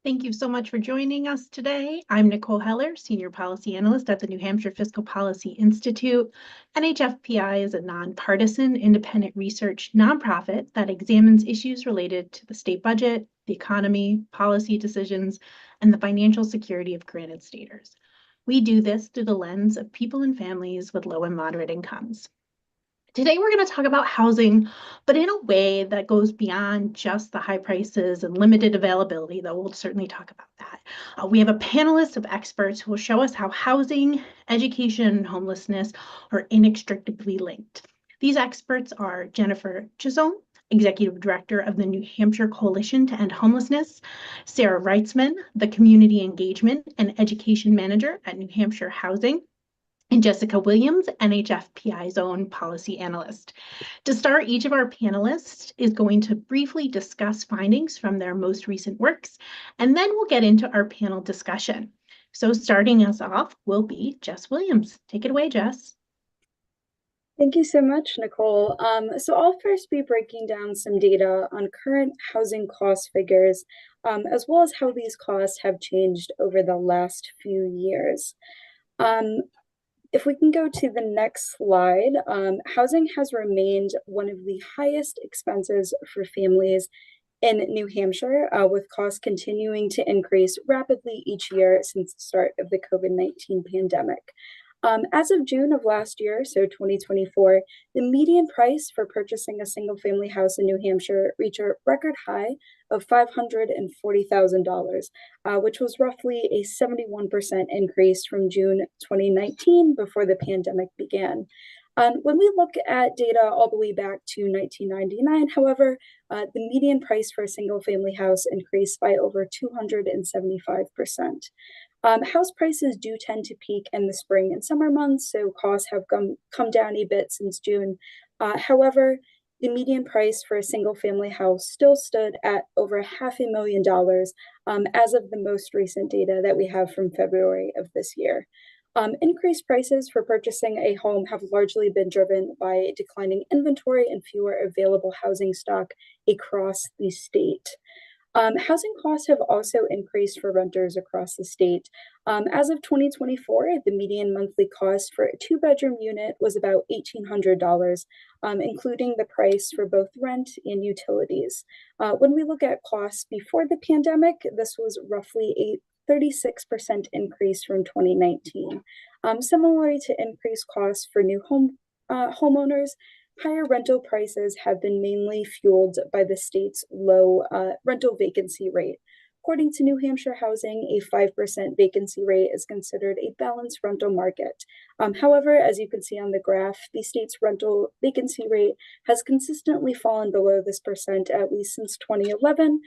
Thank you so much for joining us today. I'm Nicole Heller, Senior Policy Analyst at the New Hampshire Fiscal Policy Institute. NHFPI is a nonpartisan, independent research nonprofit that examines issues related to the state budget, the economy, policy decisions, and the financial security of Granite Staters. We do this through the lens of people and families with low and moderate incomes. Today, we're going to talk about housing, but in a way that goes beyond just the high prices and limited availability, though we'll certainly talk about that. We have a panelist of experts who will show us how housing, education, and homelessness are inextricably linked. These experts are Jennifer Chisholm, Executive Director of the New Hampshire Coalition to End Homelessness, Sarah Wrightsman, the Community Engagement and Education Manager at New Hampshire Housing, and Jessica Williams, NHFPI's own policy analyst. To start, each of our panelists is going to briefly discuss findings from their most recent works, and then we'll get into our panel discussion. So starting us off will be Jess Williams. Take it away, Jess. Thank you so much, Nicole. So I'll first be breaking down some data on current housing cost figures, as well as how these costs have changed over the last few years. If we can go to the next slide, housing has remained one of the highest expenses for families in New Hampshire, with costs continuing to increase rapidly each year since the start of the COVID-19 pandemic. As of June of last year, so 2024, the median price for purchasing a single-family house in New Hampshire reached a record high of $540,000, which was roughly a 71% increase from June 2019 before the pandemic began. When we look at data all the way back to 1999, however, the median price for a single-family house increased by over 275%. House prices do tend to peak in the spring and summer months, so costs have come down a bit since June. However, the median price for a single-family house still stood at over $500,000 as of the most recent data that we have from February of this year. Increased prices for purchasing a home have largely been driven by declining inventory and fewer available housing stock across the state. Housing costs have also increased for renters across the state. As of 2024, the median monthly cost for a two-bedroom unit was about $1,800, including the price for both rent and utilities. When we look at costs before the pandemic, this was roughly a 36% increase from 2019. Similarly to increased costs for new homeowners, higher rental prices have been mainly fueled by the state's low rental vacancy rate. According to New Hampshire Housing, a 5% vacancy rate is considered a balanced rental market. However, as you can see on the graph, the state's rental vacancy rate has consistently fallen below this percent at least since 2011,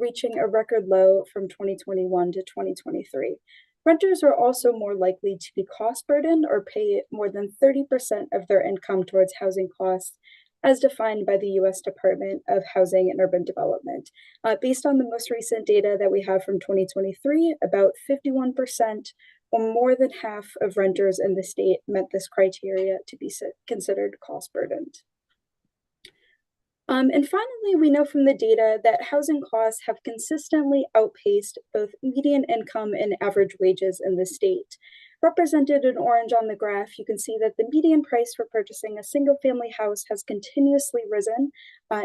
reaching a record low from 2021 to 2023. Renters are also more likely to be cost burdened or pay more than 30% of their income towards housing costs, as defined by the U.S. Department of Housing and Urban Development. Based on the most recent data that we have from 2023, about 51% or more than half of renters in the state met this criteria to be considered cost burdened. And finally, we know from the data that housing costs have consistently outpaced both median income and average wages in the state. Represented in orange on the graph, you can see that the median price for purchasing a single-family house has continuously risen,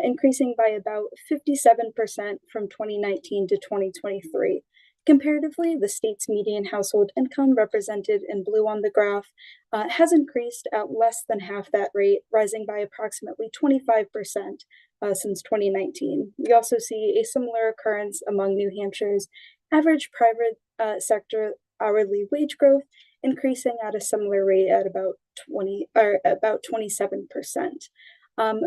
increasing by about 57% from 2019 to 2023. Comparatively, the state's median household income, represented in blue on the graph, has increased at less than half that rate, rising by approximately 25% since 2019. We also see a similar occurrence among New Hampshire's average private sector hourly wage growth, increasing at a similar rate at about 27%.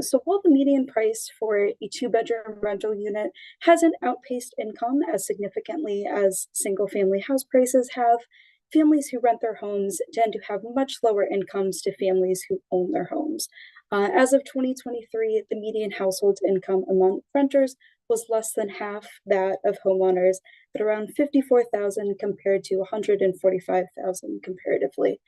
So while the median price for a two-bedroom rental unit hasn't outpaced income as significantly as single-family house prices have, families who rent their homes tend to have much lower incomes to families who own their homes. As of 2023, the median household income among renters was less than half that of homeowners, at around $54,000 compared to $145,000 comparatively.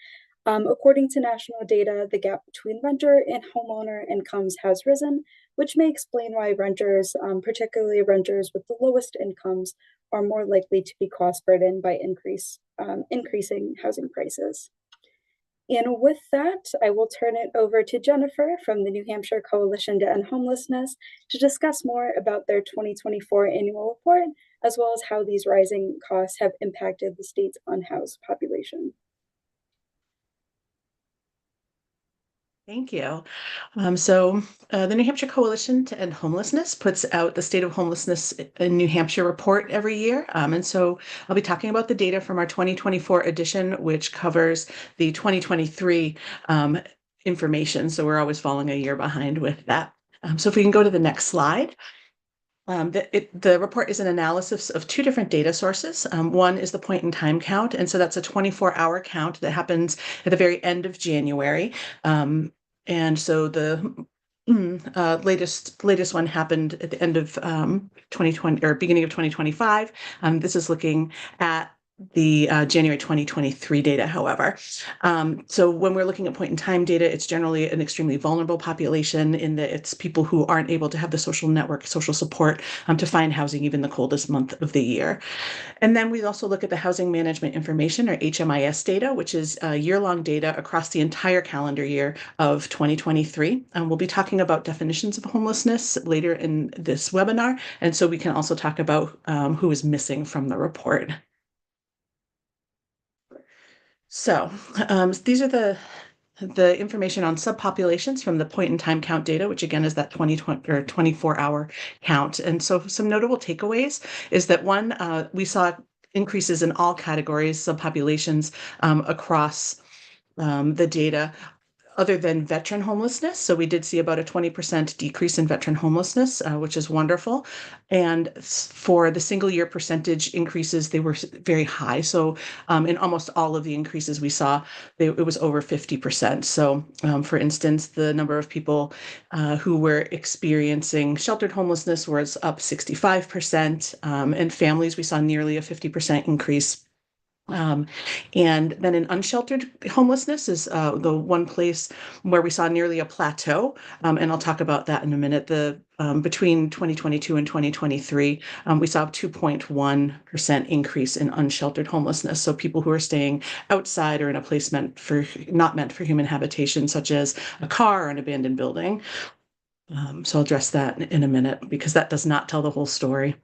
According to national data, the gap between renter and homeowner incomes has risen, which may explain why renters, particularly renters with the lowest incomes, are more likely to be cost burdened by increasing housing prices. And with that, I will turn it over to Jennifer from the New Hampshire Coalition to End Homelessness to discuss more about their 2024 annual report, as well as how these rising costs have impacted the state's unhoused population. Thank you. The New Hampshire Coalition to End Homelessness puts out the State of Homelessness in New Hampshire report every year. And so I'll be talking about the data from our 2024 edition, which covers the 2023 information. So we're always falling a year behind with that. So if we can go to the next slide. The report is an analysis of two different data sources. One is the point in time count. And so that's a 24-hour count that happens at the very end of January. And so the latest one happened at the end of 2020 or beginning of 2025. This is looking at the January 2023 data, however. So when we're looking at point in time data, it's generally an extremely vulnerable population in that it's people who aren't able to have the social network, social support to find housing even the coldest month of the year. And then we also look at the housing management information, or HMIS data, which is year-long data across the entire calendar year of 2023. We'll be talking about definitions of homelessness later in this webinar. And so we can also talk about who is missing from the report. So these are the information on subpopulations from the point in time count data, which again is that 2020 or 24-hour count. And so some notable takeaways is that one, we saw increases in all categories, subpopulations across the data, other than veteran homelessness. So we did see about a 20% decrease in veteran homelessness, which is wonderful. And for the single year percentage increases, they were very high. So in almost all of the increases we saw, it was over 50%. So for instance, the number of people who were experiencing sheltered homelessness was up 65%. And families, we saw nearly a 50% increase. And then in unsheltered homelessness is the one place where we saw nearly a plateau. And I'll talk about that in a minute. Between 2022 and 2023, we saw a 2.1% increase in unsheltered homelessness. So people who are staying outside or in a place not meant for human habitation, such as a car or an abandoned building. So I'll address that in a minute because that does not tell the whole story.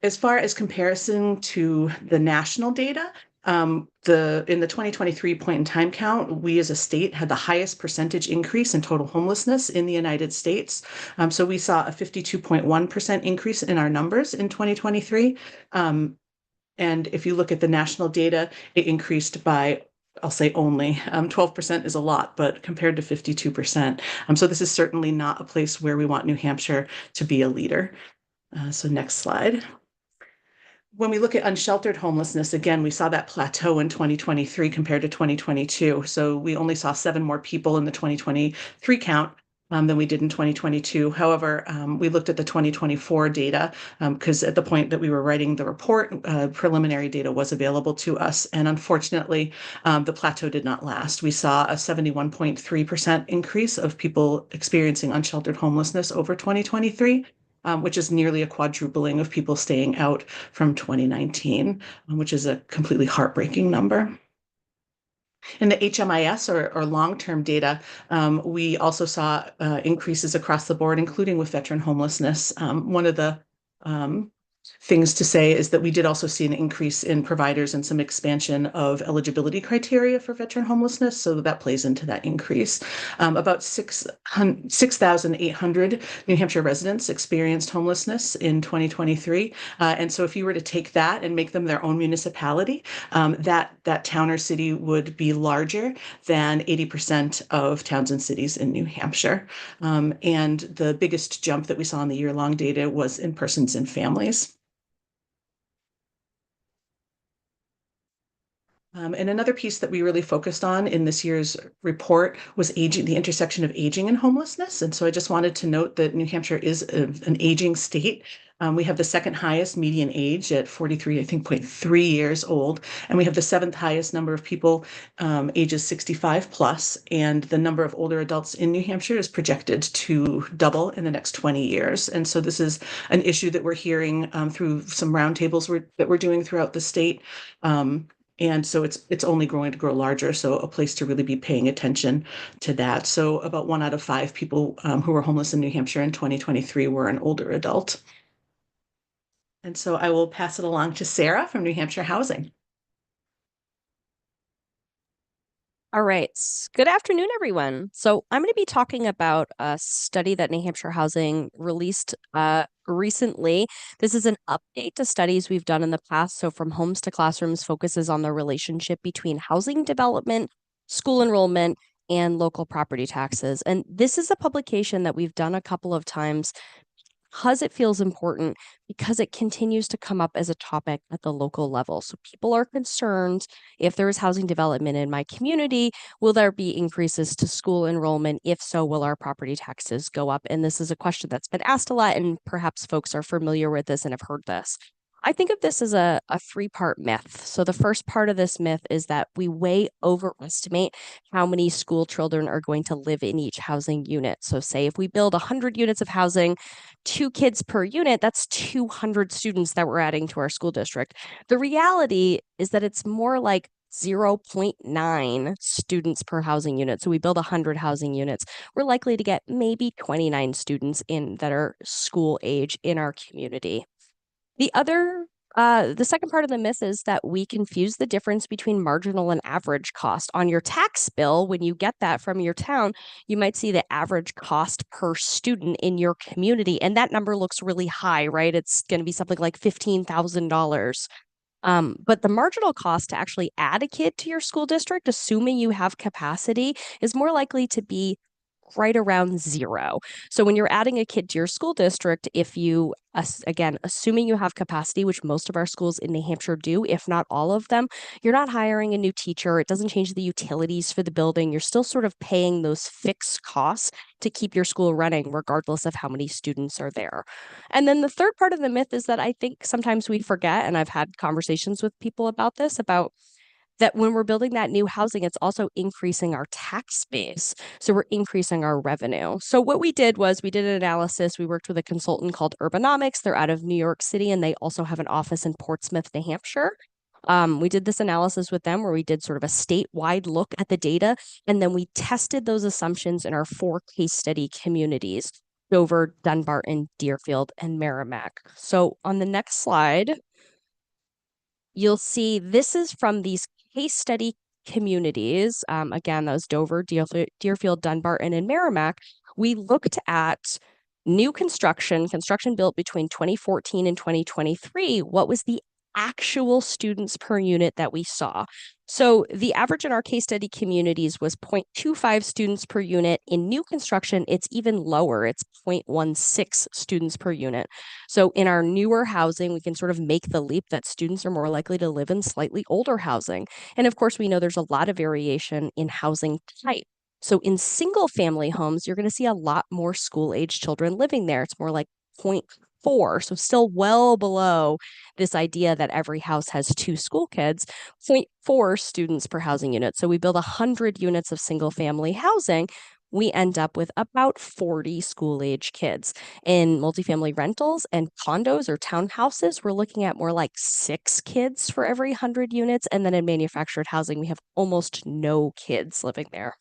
As far as comparison to the national data, in the 2023 point in time count, we as a state had the highest percentage increase in total homelessness in the United States. So we saw a 52.1% increase in our numbers in 2023. And if you look at the national data, it increased by, I'll say only 12% is a lot, but compared to 52%. So this is certainly not a place where we want New Hampshire to be a leader. So next slide. When we look at unsheltered homelessness, again, we saw that plateau in 2023 compared to 2022. So we only saw 7 more people in the 2023 count than we did in 2022. However, we looked at the 2024 data because at the point that we were writing the report, preliminary data was available to us. And unfortunately, the plateau did not last. We saw a 71.3% increase of people experiencing unsheltered homelessness over 2023. Which is nearly a quadrupling of people staying out from 2019, which is a completely heartbreaking number. In the HMIS or long-term data, we also saw increases across the board, including with veteran homelessness. One of the things to say is that we did also see an increase in providers and some expansion of eligibility criteria for veteran homelessness. So that plays into that increase. About 6,800 New Hampshire residents experienced homelessness in 2023. And so if you were to take that and make them their own municipality, that town or city would be larger than 80% of towns and cities in New Hampshire. And the biggest jump that we saw in the year-long data was in persons and families. And another piece that we really focused on in this year's report was aging, the intersection of aging and homelessness. And so I just wanted to note that New Hampshire is an aging state. We have the second highest median age at 43, I think, 0.3 years old. And we have the seventh highest number of people ages 65 plus. And the number of older adults in New Hampshire is projected to double in the next 20 years. And so this is an issue that we're hearing through some roundtables that we're doing throughout the state. And so it's only going to grow larger. So a place to really be paying attention to that. So about 1 out of 5 people who were homeless in New Hampshire in 2023 were an older adult. And so I will pass it along to Sarah from New Hampshire Housing. All right. Good afternoon, everyone. So I'm going to be talking about a study that New Hampshire Housing released recently. This is an update to studies we've done in the past. So From Homes to Classrooms focuses on the relationship between housing development, school enrollment, and local property taxes. And this is a publication that we've done a couple of times because it feels important, because it continues to come up as a topic at the local level. So people are concerned, if there is housing development in my community, will there be increases to school enrollment? If so, will our property taxes go up? And this is a question that's been asked a lot, and perhaps folks are familiar with this and have heard this. I think of this as a 3-part myth. So the first part of this myth is that we way overestimate how many school children are going to live in each housing unit. So say if we build 100 units of housing, 2 kids per unit, that's 200 students that we're adding to our school district. The reality is that it's more like 0.9 students per housing unit. So we build 100 housing units. We're likely to get maybe 29 students in that are school age in our community. The second part of the myth is that we confuse the difference between marginal and average cost. On your tax bill, when you get that from your town, you might see the average cost per student in your community, and that number looks really high, right? It's going to be something like $15,000. But the marginal cost to actually add a kid to your school district, assuming you have capacity, is more likely to be right around 0. So when you're adding a kid to your school district, if you, again, assuming you have capacity, which most of our schools in New Hampshire do, if not all of them, you're not hiring a new teacher. It doesn't change the utilities for the building. You're still sort of paying those fixed costs to keep your school running, regardless of how many students are there. And then the third part of the myth is that I think sometimes we forget, and I've had conversations with people about this, about that when we're building that new housing, it's also increasing our tax base. So we're increasing our revenue. So what we did was we did an analysis. We worked with a consultant called Urbanomics. They're out of New York City, and they also have an office in Portsmouth, New Hampshire. We did this analysis with them where we did sort of a statewide look at the data, and then we tested those assumptions in our 4 case study communities: Dover, Dunbarton, Deerfield, and Merrimack. So on the next slide, you'll see this is from these case study communities. Again, those Dover, Deerfield, Dunbarton, and Merrimack. We looked at new construction built between 2014 and 2023. What was the actual students per unit that we saw? So the average in our case study communities was 0.25 students per unit. In new construction, it's even lower. It's 0.16 students per unit. So in our newer housing, we can sort of make the leap that students are more likely to live in slightly older housing. And of course, we know there's a lot of variation in housing type. So in single family homes, you're going to see a lot more school age children living there. It's more like 0.4, so still well below this idea that every house has 2 school kids, 0.4 students per housing unit. So we build 100 units of single family housing, we end up with about 40 school age kids. In multifamily rentals and condos or townhouses, we're looking at more like 6 kids for every 100 units. And then in manufactured housing, we have almost no kids living there.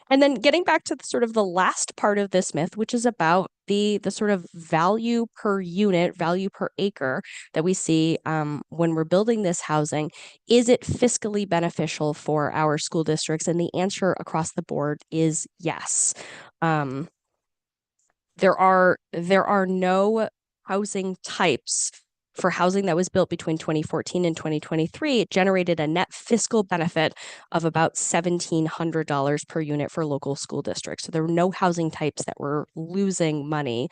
And then getting back to sort of the last part of this myth, which is about the sort of value per unit, value per acre that we see when we're building this housing. Is it fiscally beneficial for our school districts? And the answer across the board is yes. There are no housing types for housing that was built between 2014 and 2023. It generated a net fiscal benefit of about $1,700 per unit for local school districts. So there were no housing types that were losing money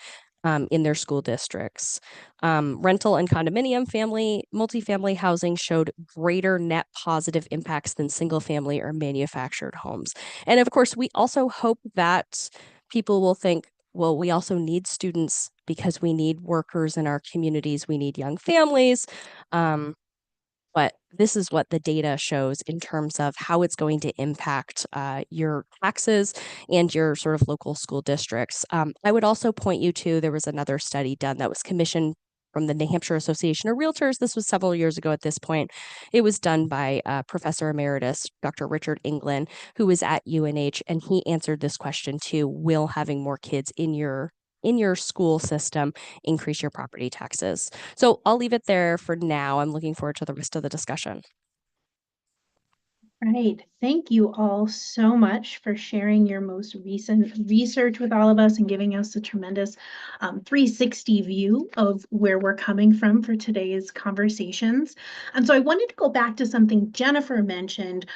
in their school districts. Rental and condominium multifamily housing showed greater net positive impacts than single family or manufactured homes. And of course, we also hope that people will think, well, we also need students because we need workers in our communities. We need young families. But this is what the data shows in terms of how it's going to impact your taxes and your sort of local school districts. I would also point you to, there was another study done that was commissioned from the New Hampshire Association of Realtors. This was several years ago at this point. It was done by Professor Emeritus Dr. Richard England, who was at UNH, and he answered this question too: will having more kids in your school system increase your property taxes? So I'll leave it there for now. I'm looking forward to the rest of the discussion. Right. Thank you all so much for sharing your most recent research with all of us and giving us a tremendous 360 view of where we're coming from for today's conversations. And so I wanted to go back to something Jennifer mentioned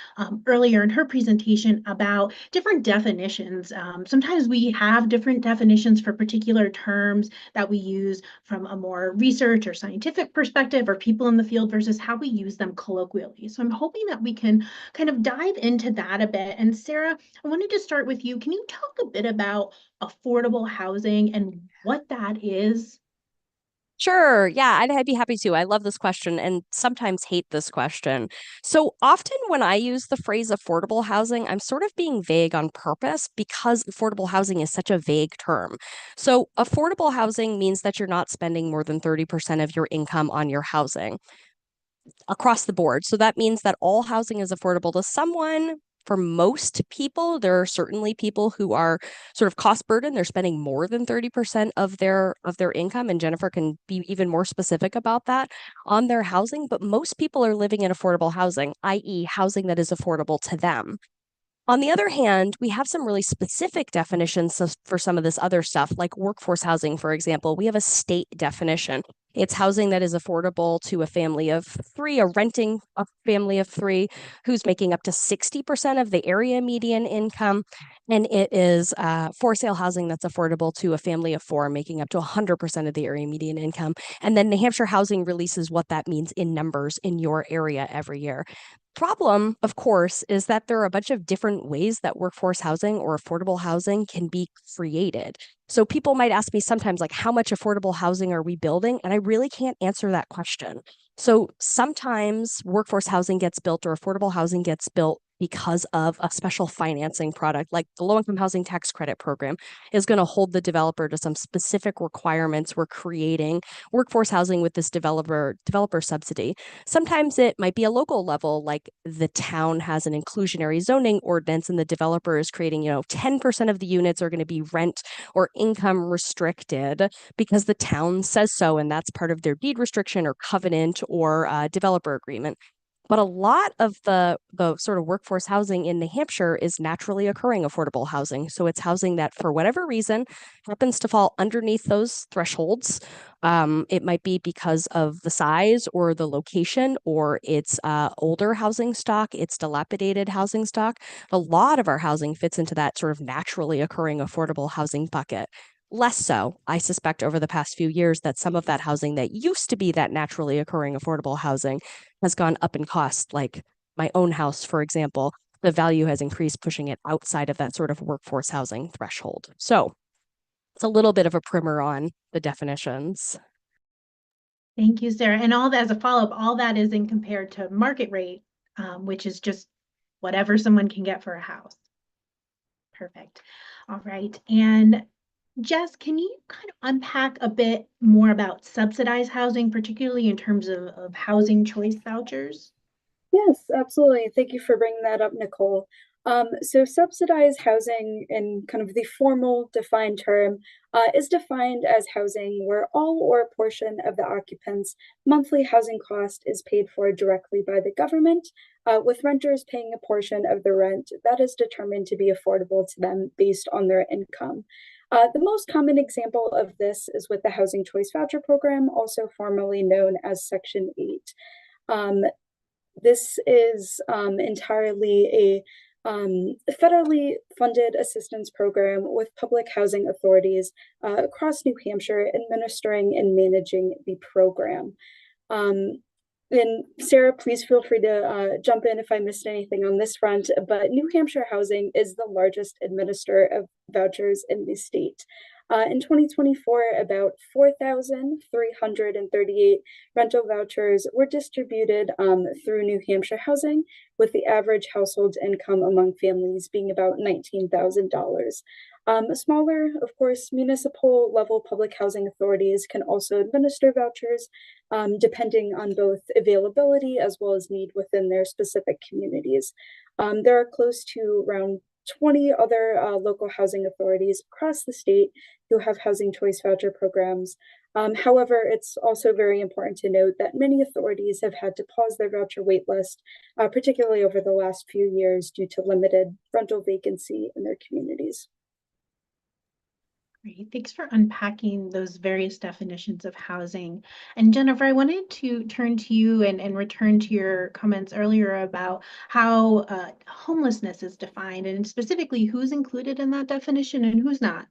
earlier in her presentation about different definitions. Sometimes we have different definitions for particular terms that we use from a more research or scientific perspective, or people in the field, versus how we use them colloquially. So I'm hoping that we can kind of dive into that a bit. And Sarah, I wanted to start with you. Can you talk a bit about affordable housing and what that is? Sure. Yeah, I'd be happy to. I love this question and sometimes hate this question. So often when I use the phrase affordable housing, I'm sort of being vague on purpose because affordable housing is such a vague term. So affordable housing means that you're not spending more than 30% of your income on your housing across the board. So that means that all housing is affordable to someone. For most people, there are certainly people who are sort of cost burden. They're spending more than 30% of their income, and Jennifer can be even more specific about that on their housing. But most people are living in affordable housing, i.e., housing that is affordable to them. On the other hand, we have some really specific definitions for some of this other stuff, like workforce housing, for example. We have a state definition. It's housing that is affordable to a family of three, a renting a family of three who's making up to 60% of the area median income. And it is for sale housing that's affordable to a family of four, making up to 100% of the area median income. And then New Hampshire Housing releases what that means in numbers in your area every year. Problem, of course, is that there are a bunch of different ways that workforce housing or affordable housing can be created. So people might ask me sometimes, like, how much affordable housing are we building? And I really can't answer that question. So sometimes workforce housing gets built or affordable housing gets built because of a special financing product, like the low-income housing tax credit program is going to hold the developer to some specific requirements. We're creating workforce housing with this developer subsidy. Sometimes it might be a local level, like the town has an inclusionary zoning ordinance and the developer is creating, 10% of the units are going to be rent or income restricted because the town says so, and that's part of their deed restriction or covenant or developer agreement. But a lot of the sort of workforce housing in New Hampshire is naturally occurring affordable housing. So it's housing that, for whatever reason, happens to fall underneath those thresholds. It might be because of the size or the location, or it's older housing stock, it's dilapidated housing stock. A lot of our housing fits into that sort of naturally occurring affordable housing bucket. Less so, I suspect, over the past few years, that some of that housing that used to be that naturally occurring affordable housing has gone up in cost. Like my own house, for example, the value has increased, pushing it outside of that sort of workforce housing threshold. So it's a little bit of a primer on the definitions. Thank you, Sarah. And all that, as a follow-up, all that is in compared to market rate, which is just whatever someone can get for a house. Perfect. All right. And Jess, can you kind of unpack a bit more about subsidized housing, particularly in terms of housing choice vouchers? Yes, absolutely. Thank you for bringing that up, Nicole. So subsidized housing in kind of the formal defined term is defined as housing where all or a portion of the occupant's monthly housing cost is paid for directly by the government, with renters paying a portion of the rent that is determined to be affordable to them based on their income. The most common example of this is with the Housing Choice Voucher Program, also formerly known as Section 8. This is entirely a federally funded assistance program with public housing authorities across New Hampshire administering and managing the program. And Sarah, please feel free to jump in if I missed anything on this front, but New Hampshire Housing is the largest administrator of vouchers in the state. In 2024, about 4,338 rental vouchers were distributed through New Hampshire Housing, with the average household income among families being about $19,000. Smaller, of course, municipal level public housing authorities can also administer vouchers, depending on both availability as well as need within their specific communities. There are close to around 20 other local housing authorities across the state who have housing choice voucher programs. However, it's also very important to note that many authorities have had to pause their voucher waitlist, particularly over the last few years due to limited rental vacancy in their communities. Great. Thanks for unpacking those various definitions of housing. And Jennifer, I wanted to turn to you and return to your comments earlier about how homelessness is defined, and specifically who's included in that definition and who's not.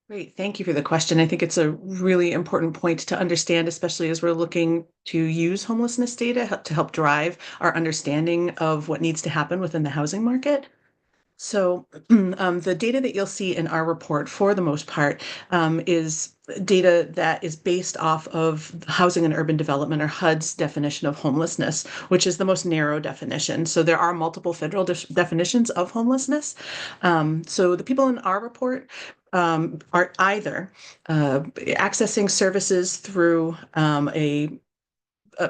Great. Thank you for the question. I think it's a really important point to understand, especially as we're looking to use homelessness data to help drive our understanding of what needs to happen within the housing market. So the data that you'll see in our report, for the most part, is data that is based off of Housing and Urban Development, or HUD's definition of homelessness, which is the most narrow definition. So there are multiple federal definitions of homelessness. So the people in our report are either accessing services through a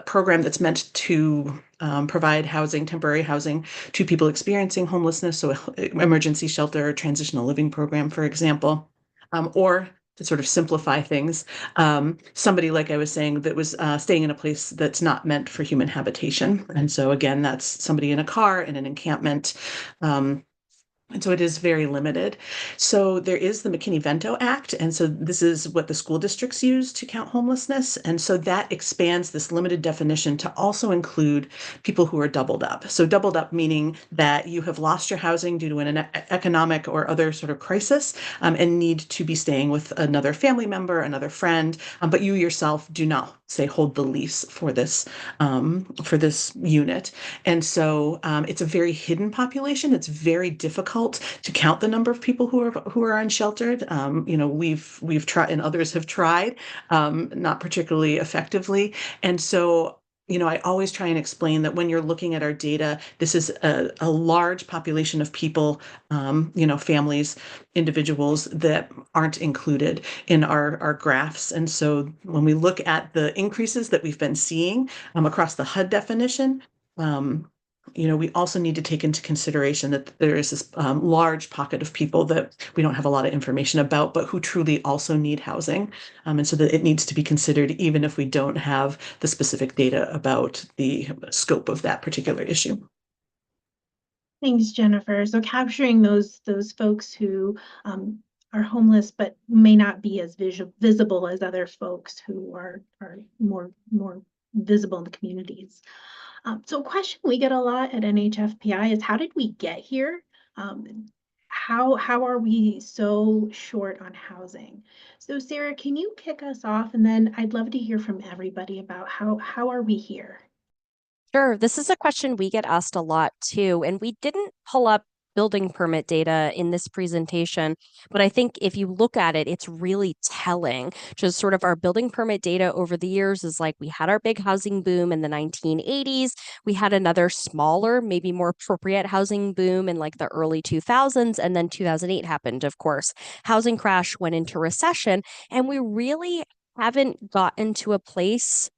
program that's meant to provide housing, temporary housing, to people experiencing homelessness, so emergency shelter, transitional living program, for example, or to sort of simplify things, somebody, like I was saying, that was staying in a place that's not meant for human habitation. And so again, that's somebody in a car, in an encampment, and so it is very limited. So there is the McKinney-Vento Act. And so this is what the school districts use to count homelessness. And so that expands this limited definition to also include people who are doubled up. So doubled up meaning that you have lost your housing due to an economic or other sort of crisis, and need to be staying with another family member, another friend, but you yourself do not, say, hold the lease for this unit. And so it's a very hidden population. It's very difficult to count the number of people who are unsheltered. We've tried, and others have tried, not particularly effectively. And so I always try and explain that when you're looking at our data, this is a large population of people, families, individuals that aren't included in our graphs. And so when we look at the increases that we've been seeing across the HUD definition, we also need to take into consideration that there is this large pocket of people that we don't have a lot of information about, but who truly also need housing. And so that it needs to be considered, even if we don't have the specific data about the scope of that particular issue. Thanks, Jennifer. So capturing those folks who are homeless but may not be as visible as other folks who are more visible in the communities. So a question we get a lot at NHFPI is, how did we get here? How are we so short on housing? So Sarah, can you kick us off? And then I'd love to hear from everybody about how are we here? Sure. This is a question we get asked a lot too. And we didn't pull up building permit data in this presentation, but I think if you look at it, it's really telling. Just sort of our building permit data over the years is like, we had our big housing boom in the 1980s. We had another smaller, maybe more appropriate housing boom in like the early 2000s. And then 2008 happened, of course. Housing crash, went into recession, and we really haven't gotten to a place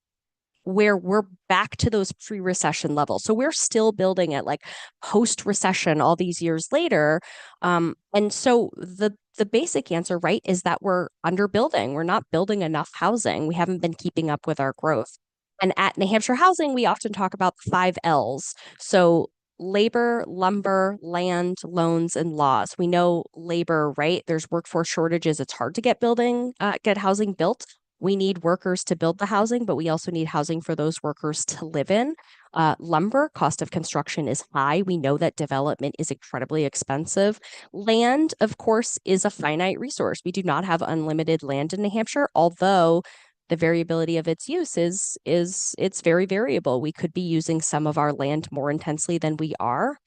where we're back to those pre-recession levels. So we're still building at like post-recession all these years later. And so the basic answer, right, is that we're underbuilding. We're not building enough housing. We haven't been keeping up with our growth. And at New Hampshire Housing, we often talk about the 5 L's. So labor, lumber, land, loans, and laws. We know labor, right? There's workforce shortages. It's hard to get housing built. We need workers to build the housing, but we also need housing for those workers to live in. Lumber, cost of construction is high. We know that development is incredibly expensive. Land, of course, is a finite resource. We do not have unlimited land in New Hampshire, although the variability of its use it's very variable. We could be using some of our land more intensely than we are.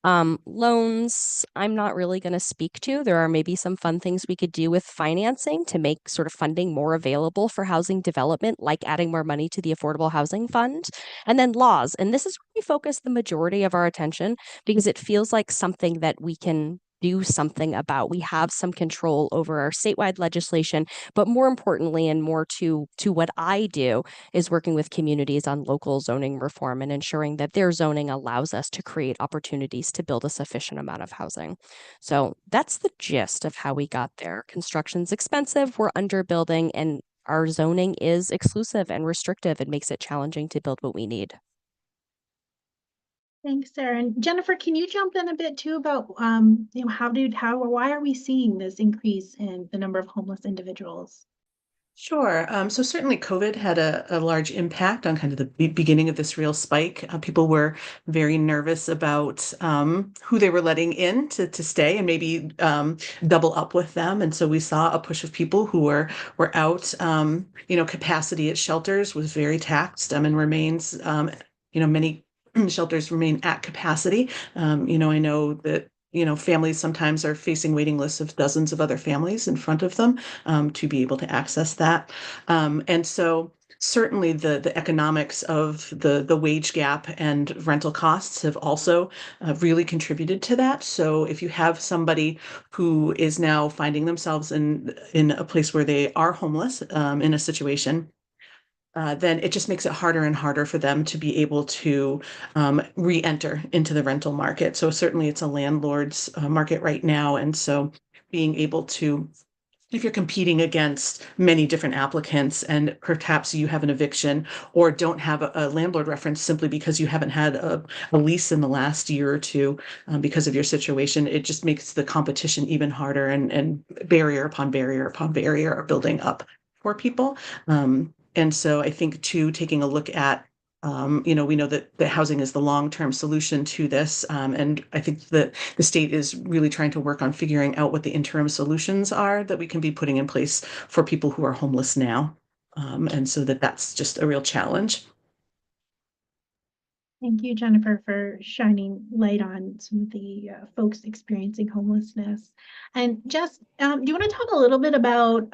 Loans, I'm not really going to speak to. There are maybe some fun things we could do with financing to make sort of funding more available for housing development, like adding more money to the Affordable Housing Fund. And then laws. And this is where we focus the majority of our attention because it feels like something that we can do something about. We have some control over our statewide legislation, but more importantly, and more to what I do, is working with communities on local zoning reform and ensuring that their zoning allows us to create opportunities to build a sufficient amount of housing. So that's the gist of how we got there. Construction's expensive, we're underbuilding, and our zoning is exclusive and restrictive. It makes it challenging to build what we need. Thanks, Sarah. And Jennifer, can you jump in a bit too about why are we seeing this increase in the number of homeless individuals? Sure. So certainly COVID had a large impact on kind of the beginning of this real spike. People were very nervous about who they were letting in to stay and maybe double up with them. And so we saw a push of people who were out. Capacity at shelters was very taxed and remains, many shelters remain at capacity. I know that families sometimes are facing waiting lists of dozens of other families in front of them to be able to access that. And so certainly the economics of the wage gap and rental costs have also really contributed to that. So if you have somebody who is now finding themselves in a place where they are homeless, in a situation, then it just makes it harder and harder for them to be able to re-enter into the rental market. So certainly it's a landlord's market right now. And so being able to, if you're competing against many different applicants and perhaps you have an eviction or don't have a landlord reference simply because you haven't had a lease in the last year or two because of your situation, it just makes the competition even harder, and barrier upon barrier upon barrier are building up for people. And so I think too, taking a look at, we know that the housing is the long-term solution to this. And I think that the state is really trying to work on figuring out what the interim solutions are that we can be putting in place for people who are homeless now. And so that's just a real challenge. Thank you, Jennifer, for shining light on some of the folks experiencing homelessness. And Jess, do you want to talk a little bit about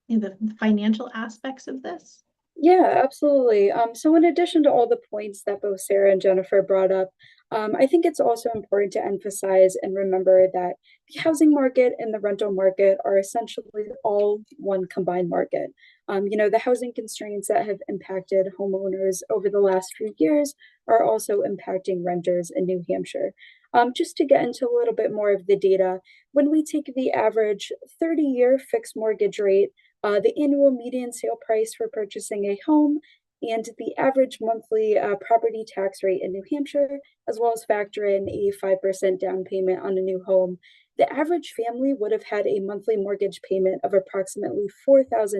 the financial aspects of this? Yeah, absolutely. So in addition to all the points that both Sarah and Jennifer brought up, I think it's also important to emphasize and remember that the housing market and the rental market are essentially all one combined market. The housing constraints that have impacted homeowners over the last few years are also impacting renters in New Hampshire. Just to get into a little bit more of the data, when we take the average 30-year fixed mortgage rate, the annual median sale price for purchasing a home, and the average monthly property tax rate in New Hampshire, as well as factor in a 5% down payment on a new home, the average family would have had a monthly mortgage payment of approximately $4,000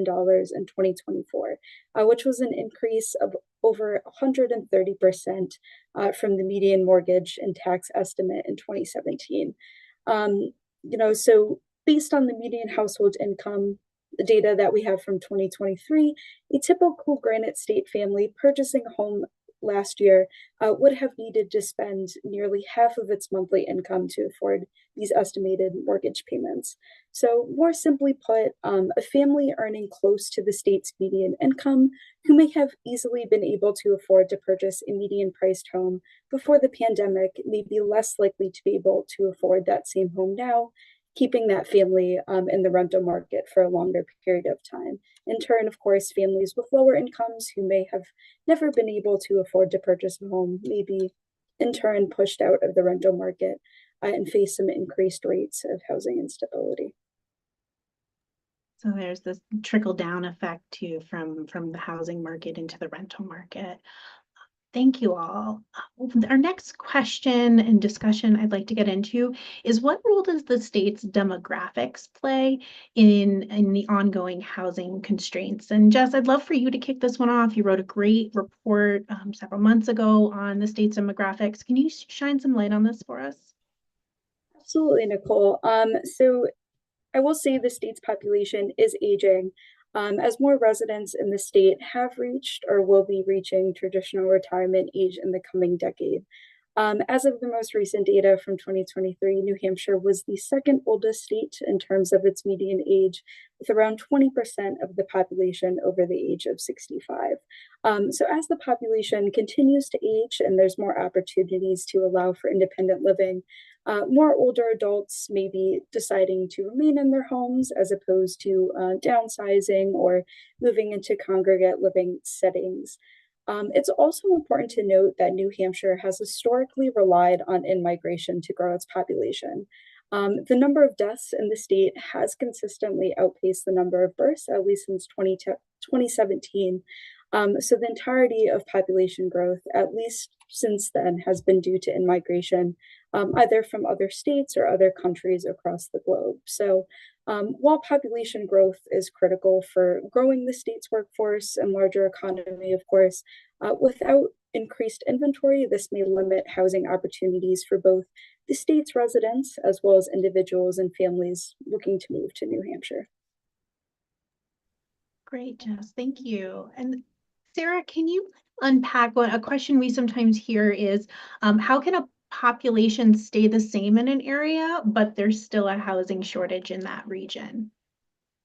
in 2024, which was an increase of over 130% from the median mortgage and tax estimate in 2017. So based on the median household income, the data that we have from 2023, a typical Granite State family purchasing a home last year would have needed to spend nearly half of its monthly income to afford these estimated mortgage payments. So more simply put, a family earning close to the state's median income who may have easily been able to afford to purchase a median priced home before the pandemic may be less likely to be able to afford that same home now, keeping that family in the rental market for a longer period of time. In turn, of course, families with lower incomes who may have never been able to afford to purchase a home may be in turn pushed out of the rental market and face some increased rates of housing instability. So there's this trickle down effect too from the housing market into the rental market. Thank you all. Our next question and discussion I'd like to get into is, what role does the state's demographics play in the ongoing housing constraints? And Jess, I'd love for you to kick this one off. You wrote a great report several months ago on the state's demographics. Can you shine some light on this for us? Absolutely, Nicole. So I will say the state's population is aging. As more residents in the state have reached or will be reaching traditional retirement age in the coming decade. As of the most recent data from 2023, New Hampshire was the second oldest state in terms of its median age, with around 20% of the population over the age of 65. So as the population continues to age and there's more opportunities to allow for independent living, more older adults may be deciding to remain in their homes as opposed to downsizing or moving into congregate living settings. It's also important to note that New Hampshire has historically relied on in-migration to grow its population. The number of deaths in the state has consistently outpaced the number of births, at least since 2017. So the entirety of population growth, at least since then, has been due to in-migration, either from other states or other countries across the globe. So while population growth is critical for growing the state's workforce and larger economy, of course, without increased inventory, this may limit housing opportunities for both the state's residents as well as individuals and families looking to move to New Hampshire. Great, Jess, thank you. And Sarah, can you unpack a question we sometimes hear is, how can a population stay the same in an area, but there's still a housing shortage in that region?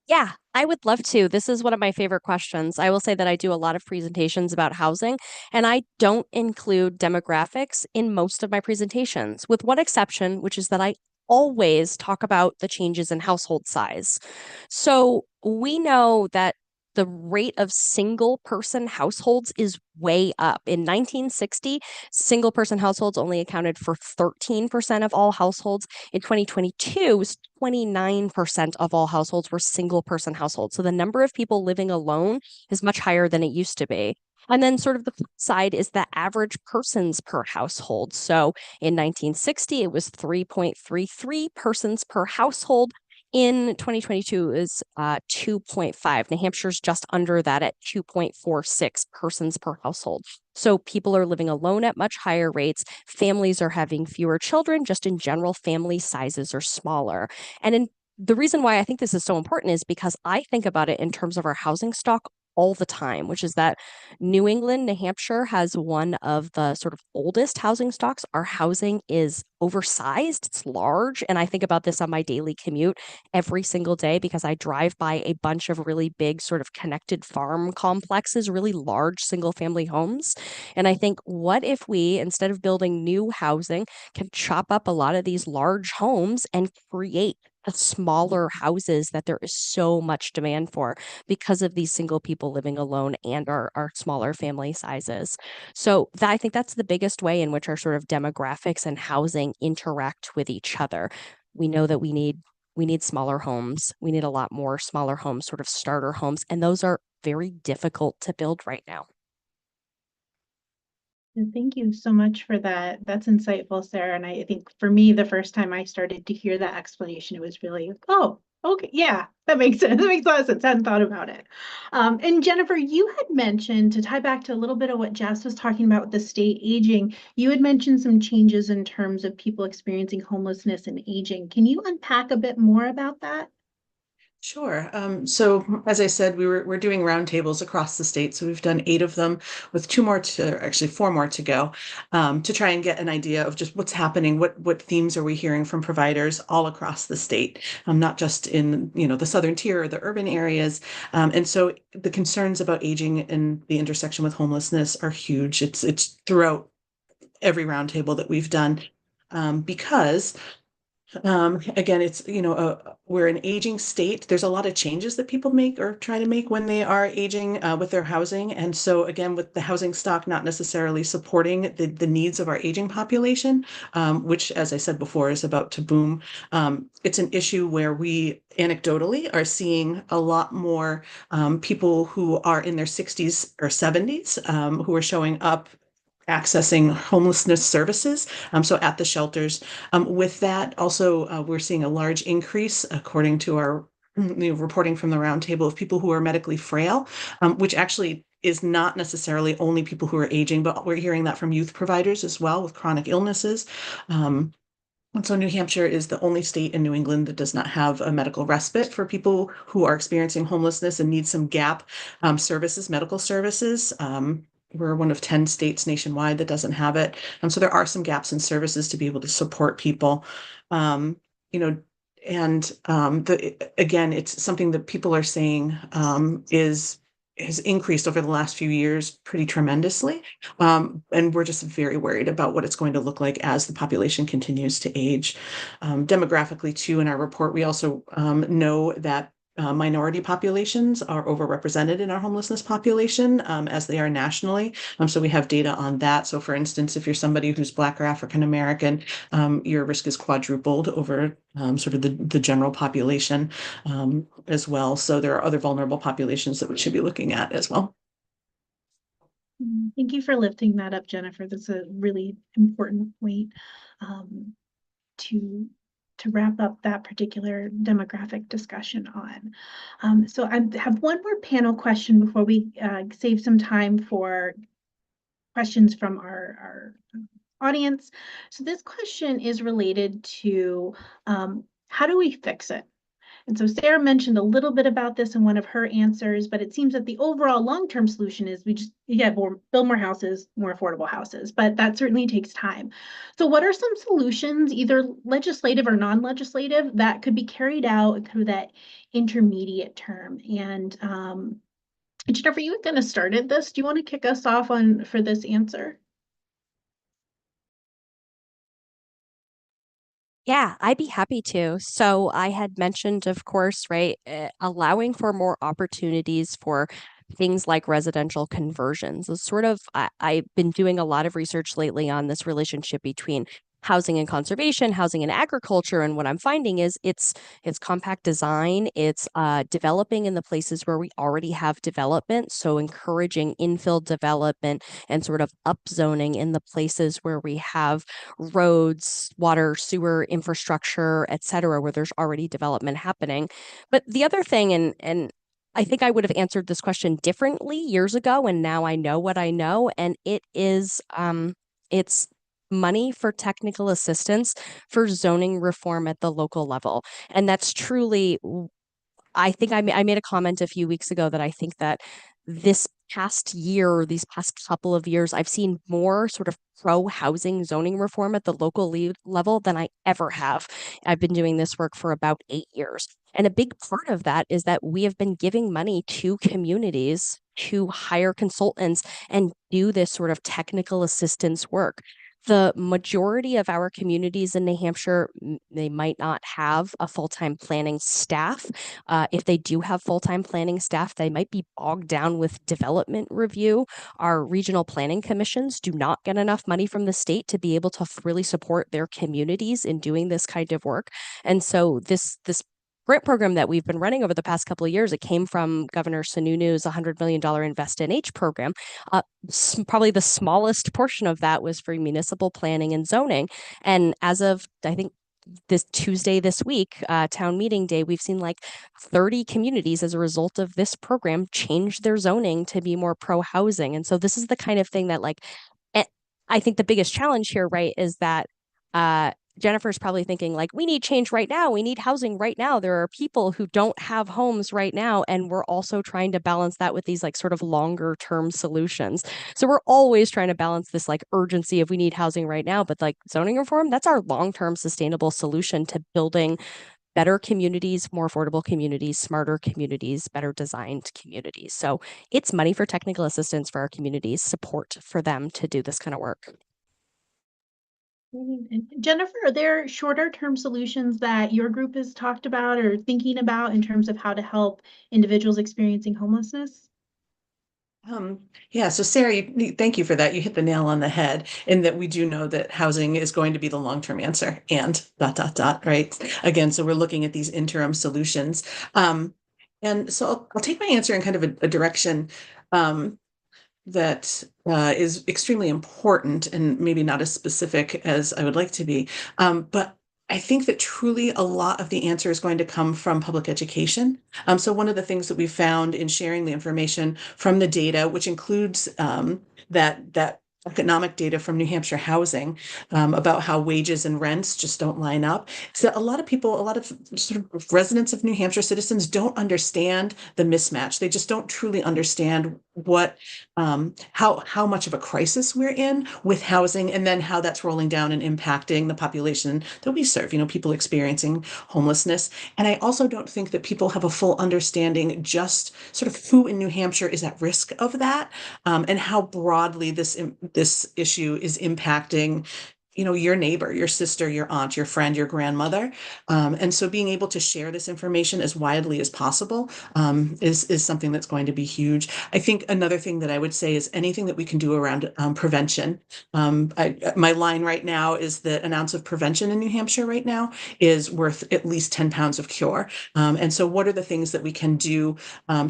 Yeah, I would love to. This is one of my favorite questions. I will say that I do a lot of presentations about housing, and I don't include demographics in most of my presentations, with one exception, which is that I always talk about the changes in household size. So we know that the rate of single person households is way up. In 1960, single person households only accounted for 13% of all households. In 2022, 29% of all households were single person households. So the number of people living alone is much higher than it used to be. And then, sort of, the flip side is the average persons per household. So in 1960, it was 3.33 persons per household. In 2022 is 2.5. New Hampshire's just under that at 2.46 persons per household. So people are living alone at much higher rates. Families are having fewer children. Just in general, family sizes are smaller. And the reason why I think this is so important is because I think about it in terms of our housing stock all the time, which is that New England, New Hampshire has one of the sort of oldest housing stocks. Our housing is oversized, it's large. And I think about this on my daily commute every single day because I drive by a bunch of really big sort of connected farm complexes, really large single family homes. And I think, what if we, instead of building new housing, can chop up a lot of these large homes and create the smaller houses that there is so much demand for because of these single people living alone and our smaller family sizes. So I think that's the biggest way in which our sort of demographics and housing interact with each other. We know that we need smaller homes. We need a lot more smaller homes, sort of starter homes, and those are very difficult to build right now. And thank you so much for that. That's insightful, Sarah. And I think for me, the first time I started to hear that explanation, it was really, oh, okay, yeah, that makes sense. That makes a lot of sense. I hadn't thought about it. And Jennifer, you had mentioned, to tie back to a little bit of what Jess was talking about with the state aging, you had mentioned some changes in terms of people experiencing homelessness and aging. Can you unpack a bit more about that? Sure. So as I said, we're doing roundtables across the state. So we've done 8 of them, with 4 more to go, to try and get an idea of just what's happening, what themes are we hearing from providers all across the state, not just in the southern tier or the urban areas. And so the concerns about aging and the intersection with homelessness are huge. It's throughout every roundtable that we've done, because again, it's, we're an aging state. There's a lot of changes that people make or try to make when they are aging with their housing. And so again, with the housing stock not necessarily supporting the needs of our aging population, which, as I said before, is about to boom. It's an issue where we anecdotally are seeing a lot more people who are in their 60s or 70s who are showing up accessing homelessness services, so at the shelters. With that, also, we're seeing a large increase, according to our reporting from the roundtable, of people who are medically frail, which actually is not necessarily only people who are aging, but we're hearing that from youth providers as well with chronic illnesses. And so New Hampshire is the only state in New England that does not have a medical respite for people who are experiencing homelessness and need some gap services, medical services. we're one of 10 states nationwide that doesn't have it. So there are some gaps in services to be able to support people. You know, and again, it's something that people are saying has increased over the last few years pretty tremendously. And we're just very worried about what it's going to look like as the population continues to age. Demographically, too, in our report, we also know that minority populations are overrepresented in our homelessness population, as they are nationally. So we have data on that. So for instance, if you're somebody who's Black or African American, your risk is quadrupled over sort of the general population as well. So there are other vulnerable populations that we should be looking at as well. Thank you for lifting that up, Jennifer. That's a really important point to wrap up that particular demographic discussion on. So I have one more panel question before we save some time for questions from our audience. So this question is related to how do we fix it? And so Sarah mentioned a little bit about this in one of her answers, but it seems that the overall long-term solution is we just build more houses, more affordable houses, but that certainly takes time. So what are some solutions, either legislative or non-legislative, that could be carried out through that intermediate term? And Jennifer, you kind of started this. Do you want to kick us off for this answer? Yeah, I'd be happy to. So I had mentioned, of course, right, allowing for more opportunities for things like residential conversions. It's sort of, I've been doing a lot of research lately on this relationship between housing and conservation, housing and agriculture, and what I'm finding is it's compact design, it's developing in the places where we already have development, so encouraging infill development and sort of upzoning in the places where we have roads, water, sewer infrastructure, et cetera, where there's already development happening. But the other thing, and I think I would have answered this question differently years ago, and now I know what I know, and it is it's money for technical assistance for zoning reform at the local level. And that's truly, I think I made a comment a few weeks ago that I think that this past year, these past couple of years, I've seen more sort of pro-housing zoning reform at the local level than I ever have. I've been doing this work for about 8 years. And a big part of that is that we have been giving money to communities to hire consultants and do this sort of technical assistance work. The majority of our communities in New Hampshire, they might not have a full-time planning staff. If they do have full-time planning staff, they might be bogged down with development review. Our regional planning commissions do not get enough money from the state to be able to really support their communities in doing this kind of work. And so this grant program that we've been running over the past couple of years, it came from Governor Sununu's $100 million Invest in H program. Probably the smallest portion of that was for municipal planning and zoning. And as of, I think, this Tuesday this week, town meeting day, we've seen like 30 communities as a result of this program change their zoning to be more pro-housing. And so this is the kind of thing that I think the biggest challenge here, right, is that Jennifer's probably thinking like, we need change right now. We need housing right now. There are people who don't have homes right now. And we're also trying to balance that with these like sort of longer term solutions. So we're always trying to balance this like urgency of we need housing right now, but like zoning reform, that's our long-term sustainable solution to building better communities, more affordable communities, smarter communities, better designed communities. So it's money for technical assistance for our communities, support for them to do this kind of work. And Jennifer, are there shorter term solutions that your group has talked about or thinking about in terms of how to help individuals experiencing homelessness? Yeah, so Sarah, thank you for that. You hit the nail on the head in that we do know that housing is going to be the long-term answer and ... right? Again, so we're looking at these interim solutions. And so I'll take my answer in kind of a direction that is extremely important and maybe not as specific as I would like to be. But I think that truly a lot of the answer is going to come from public education. So one of the things that we found in sharing the information from the data, which includes that economic data from New Hampshire Housing about how wages and rents just don't line up. So a lot of people, a lot of sort of residents of New Hampshire, citizens, don't understand the mismatch. They just don't truly understand what how much of a crisis we're in with housing, and then how that's rolling down and impacting the population that we serve, people experiencing homelessness. And I also don't think that people have a full understanding just sort of who in New Hampshire is at risk of that, and how broadly this issue is impacting your neighbor, your sister, your aunt, your friend, your grandmother. And so being able to share this information as widely as possible is something that's going to be huge. I think another thing that I would say is anything that we can do around prevention. My line right now is that an ounce of prevention in New Hampshire right now is worth at least 10 pounds of cure. And so what are the things that we can do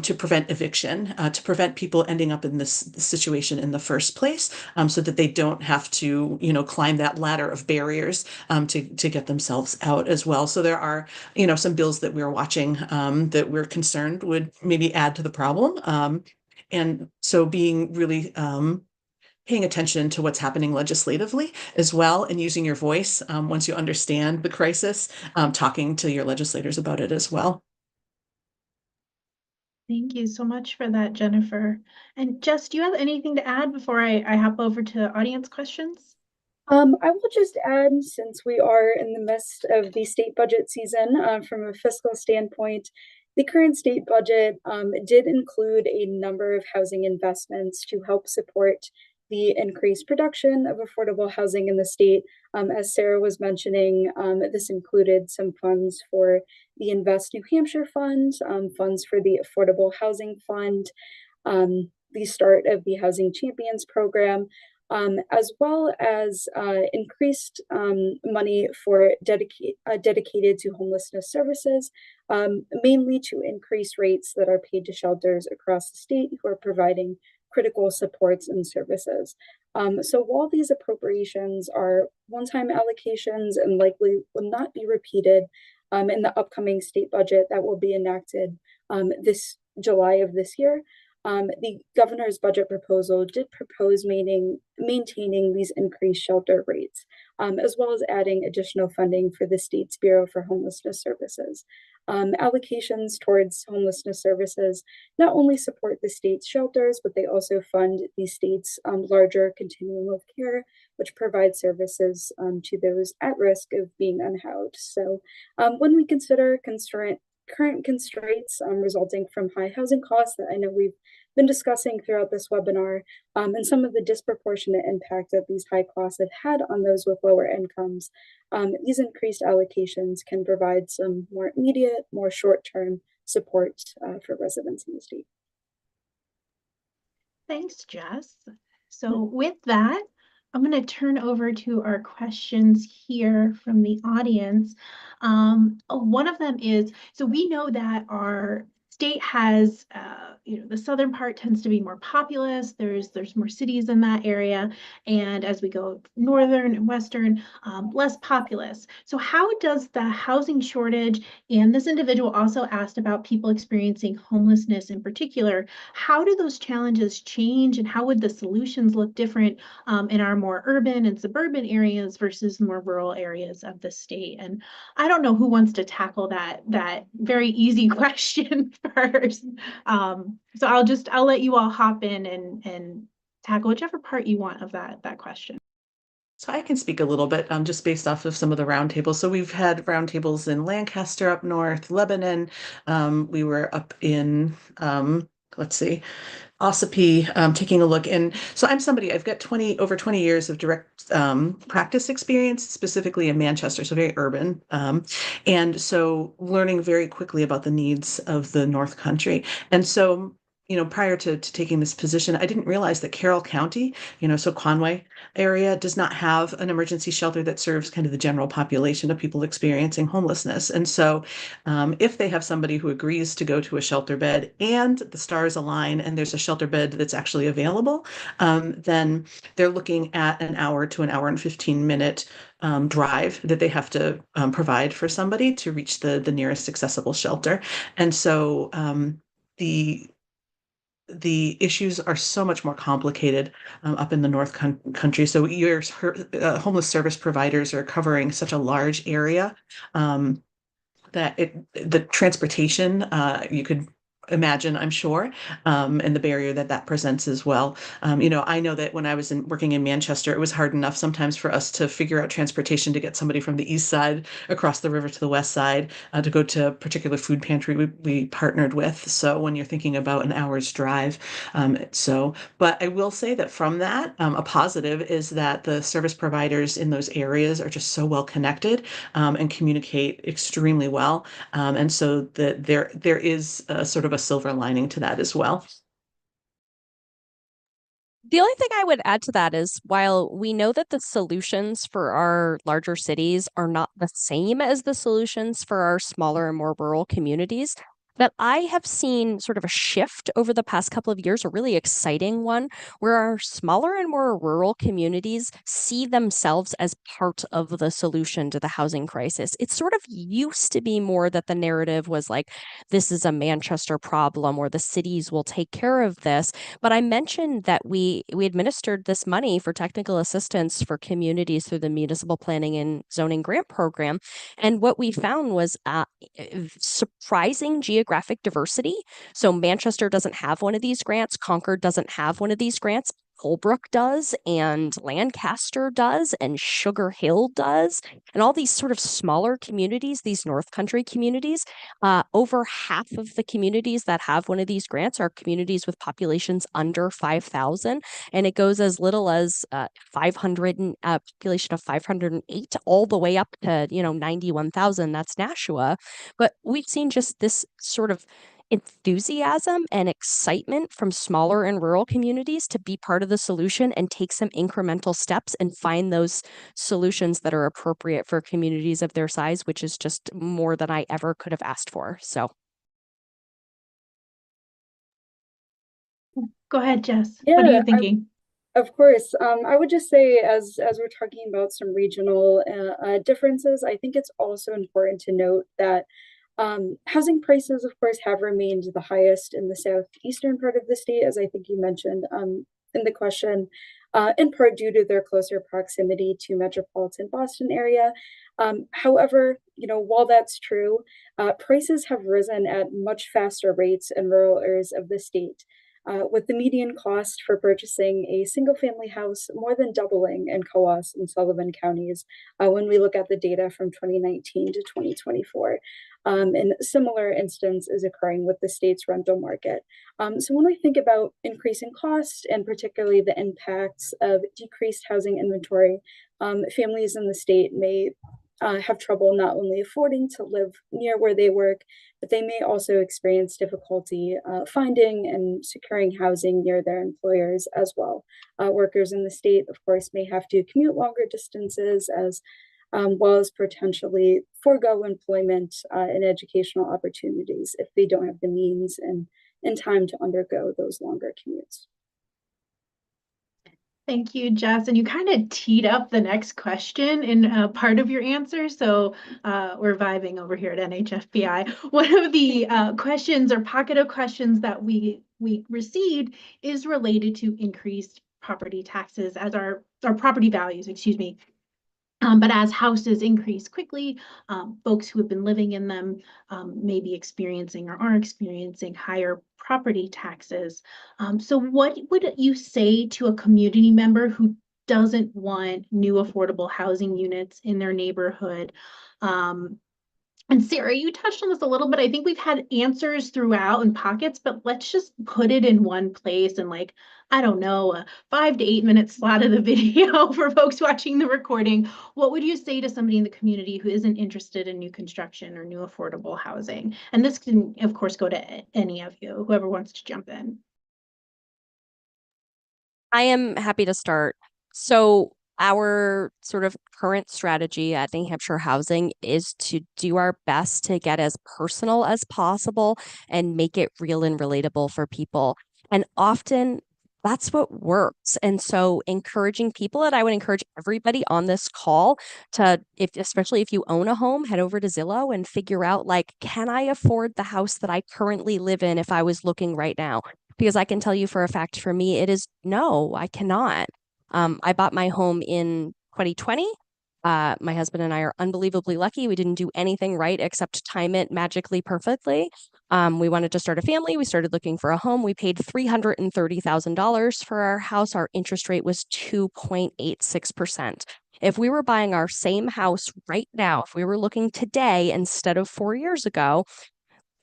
to prevent eviction, to prevent people ending up in this situation in the first place, so that they don't have to, climb that ladder of barriers to get themselves out as well. So there are, some bills that we're watching that we're concerned would maybe add to the problem. And so being really paying attention to what's happening legislatively as well, and using your voice once you understand the crisis, talking to your legislators about it as well. Thank you so much for that, Jennifer. And Jess, do you have anything to add before I hop over to audience questions? I will just add, since we are in the midst of the state budget season, from a fiscal standpoint, the current state budget did include a number of housing investments to help support the increased production of affordable housing in the state. As Sarah was mentioning, this included some funds for the Invest New Hampshire Fund, funds for the Affordable Housing Fund, the start of the Housing Champions program, as well as increased money for dedicated to homelessness services, mainly to increase rates that are paid to shelters across the state who are providing critical supports and services. So while these appropriations are one-time allocations and likely will not be repeated in the upcoming state budget that will be enacted this July of this year, the governor's budget proposal did propose maintaining these increased shelter rates, as well as adding additional funding for the state's Bureau for Homelessness Services. Allocations towards homelessness services not only support the state's shelters, but they also fund the state's larger continuum of care, which provides services to those at risk of being unhoused. So when we consider current constraints resulting from high housing costs that I know we've been discussing throughout this webinar, and some of the disproportionate impact that these high costs have had on those with lower incomes, these increased allocations can provide some more immediate, more short-term support for residents in the state. Thanks, Jess. So with that, I'm going to turn over to our questions here from the audience. One of them is, so we know that our state has, the southern part tends to be more populous. There's more cities in that area. And as we go northern and western, less populous. So how does the housing shortage, and this individual also asked about people experiencing homelessness in particular, how do those challenges change, and how would the solutions look different in our more urban and suburban areas versus more rural areas of the state? And I don't know who wants to tackle that very easy question first. So I'll let you all hop in and tackle whichever part you want of that question. So I can speak a little bit just based off of some of the roundtables. So we've had roundtables in Lancaster up north, Lebanon. We were up in, Ossipee, taking a look. And so I'm somebody, I've got over 20 years of direct practice experience, specifically in Manchester, so very urban. And so learning very quickly about the needs of the North Country. And so prior to taking this position, I didn't realize that Carroll County, so Conway area, does not have an emergency shelter that serves kind of the general population of people experiencing homelessness. And so if they have somebody who agrees to go to a shelter bed and the stars align and there's a shelter bed that's actually available, then they're looking at an hour to an hour and 15-minute drive that they have to provide for somebody to reach the nearest accessible shelter. And so the issues are so much more complicated up in the North Country. So your homeless service providers are covering such a large area that the transportation you could imagine, I'm sure, and the barrier that that presents as well. I know that when I was working in Manchester, it was hard enough sometimes for us to figure out transportation to get somebody from the east side across the river to the west side to go to a particular food pantry we partnered with. So when you're thinking about an hour's drive, but I will say that from that, a positive is that the service providers in those areas are just so well connected and communicate extremely well. And so that there is a sort of a silver lining to that as well. The only thing I would add to that is while we know that the solutions for our larger cities are not the same as the solutions for our smaller and more rural communities, that I have seen sort of a shift over the past couple of years, a really exciting one, where our smaller and more rural communities see themselves as part of the solution to the housing crisis. It sort of used to be more that the narrative was like, this is a Manchester problem or the cities will take care of this. But I mentioned that we administered this money for technical assistance for communities through the Municipal Planning and Zoning Grant Program. And what we found was surprising geographic diversity. So Manchester doesn't have one of these grants. Concord doesn't have one of these grants. Holbrook does, and Lancaster does, and Sugar Hill does, and all these sort of smaller communities, these North Country communities. Over half of the communities that have one of these grants are communities with populations under 5,000, and it goes as little as 500, population of 508, all the way up to 91,000. That's Nashua. But we've seen just this sort of enthusiasm and excitement from smaller and rural communities to be part of the solution and take some incremental steps and find those solutions that are appropriate for communities of their size, which is just more than I ever could have asked for. So Go ahead, Jess. Yeah, What are you thinking? Of course. I would just say, as we're talking about some regional differences, I think it's also important to note that housing prices, of course, have remained the highest in the southeastern part of the state, as I think you mentioned in the question, in part due to their closer proximity to metropolitan Boston area. However, while that's true, prices have risen at much faster rates in rural areas of the state. With the median cost for purchasing a single family house more than doubling in Coos and Sullivan counties when we look at the data from 2019 to 2024. And similar instance is occurring with the state's rental market. So when we think about increasing costs and particularly the impacts of decreased housing inventory, families in the state may have trouble not only affording to live near where they work, but they may also experience difficulty finding and securing housing near their employers as well. Workers in the state, of course, may have to commute longer distances as well as potentially forego employment and educational opportunities if they don't have the means and time to undergo those longer commutes. Thank you, Jess. And you kind of teed up the next question in part of your answer. So we're vibing over here at NHFPI. One of the questions or pocket of questions that we received is related to increased property taxes as our property values, excuse me. But as houses increase quickly, folks who have been living in them may be experiencing or are experiencing higher property taxes. So what would you say to a community member who doesn't want new affordable housing units in their neighborhood? And Sarah, you touched on this a little bit. I think we've had answers throughout in pockets, but let's just put it in one place and I don't know, a 5 to 8 minute slot of the video for folks watching the recording. What would you say to somebody in the community who isn't interested in new construction or new affordable housing? And this can, of course, go to any of you, whoever wants to jump in. I am happy to start. So our sort of current strategy at New Hampshire Housing is to do our best to get as personal as possible and make it real and relatable for people. And often that's what works. And so encouraging people, and I would encourage everybody on this call to, especially if you own a home, head over to Zillow and figure out can I afford the house that I currently live in if I was looking right now? Because I can tell you for a fact, for me, it is no, I cannot. I bought my home in 2020. My husband and I are unbelievably lucky. We didn't do anything right except time it magically perfectly. We wanted to start a family. We started looking for a home. We paid $330,000 for our house. Our interest rate was 2.86%. If we were buying our same house right now, if we were looking today instead of 4 years ago,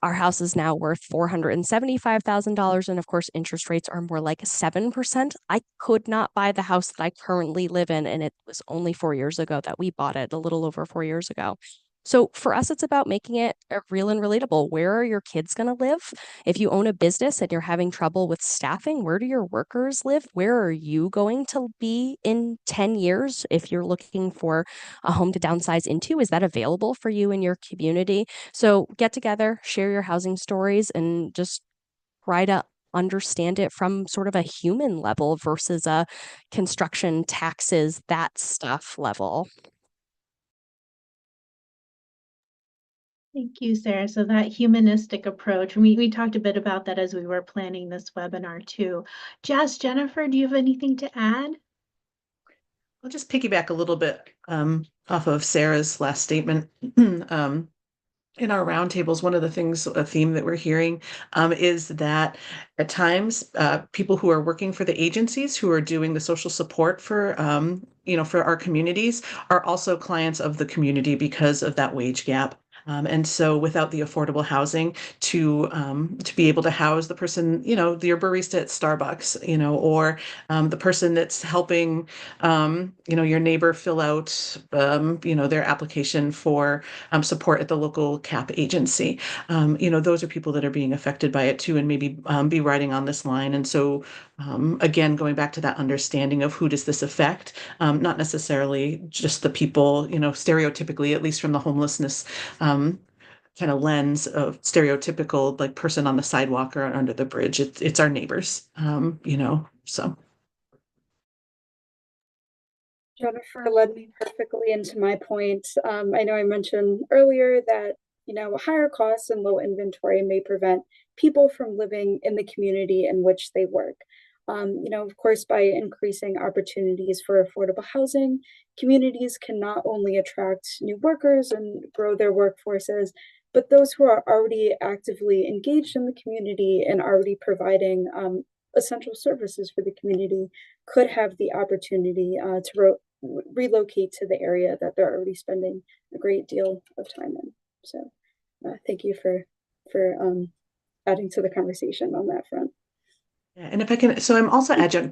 our house is now worth $475,000. And of course, interest rates are more like 7%. I could not buy the house that I currently live in. And it was only 4 years ago that we bought it, a little over 4 years ago. So for us, it's about making it real and relatable. Where are your kids going to live? If you own a business and you're having trouble with staffing, where do your workers live? Where are you going to be in 10 years? If you're looking for a home to downsize into, is that available for you in your community? So get together, share your housing stories, and just try to understand it from sort of a human level versus a construction, taxes, that stuff level. Thank you, Sarah. So that humanistic approach, we talked a bit about that as we were planning this webinar too. Jess, Jennifer, do you have anything to add? I'll just piggyback a little bit off of Sarah's last statement. In our roundtables, one of the things, a theme that we're hearing is that at times people who are working for the agencies who are doing the social support for, for our communities are also clients of the community because of that wage gap. And so without the affordable housing to be able to house the person, your barista at Starbucks, or the person that's helping, your neighbor fill out, their application for support at the local CAP agency. Those are people that are being affected by it too, and maybe be riding on this line. And so, again, going back to that understanding of who does this affect, not necessarily just the people, stereotypically, at least from the homelessness kind of lens of stereotypical like person on the sidewalk or under the bridge. It's our neighbors, so. Jennifer led me perfectly into my point. I know I mentioned earlier that, higher costs and low inventory may prevent people from living in the community in which they work. Of course, by increasing opportunities for affordable housing, communities can not only attract new workers and grow their workforces, but those who are already actively engaged in the community and already providing essential services for the community could have the opportunity to relocate to the area that they're already spending a great deal of time in. So thank you for adding to the conversation on that front. Yeah, and if I can, so I'm also an adjunct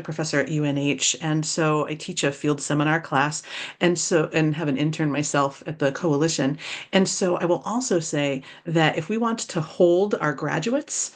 professor at UNH, and so I teach a field seminar class, and have an intern myself at the coalition. And so I will also say that if we want to hold our graduates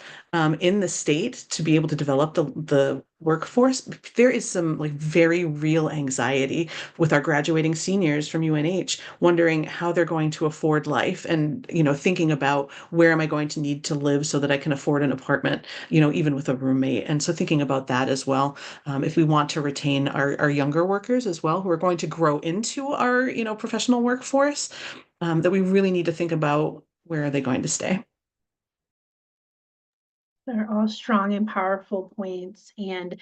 in the state to be able to develop the workforce, there is some like very real anxiety with our graduating seniors from UNH, wondering how they're going to afford life, and thinking about where am I going to need to live so that I can afford an apartment, even with a roommate. And so thinking about that as well, if we want to retain our younger workers as well, who are going to grow into our professional workforce, that we really need to think about where are they going to stay. They're all strong and powerful points. And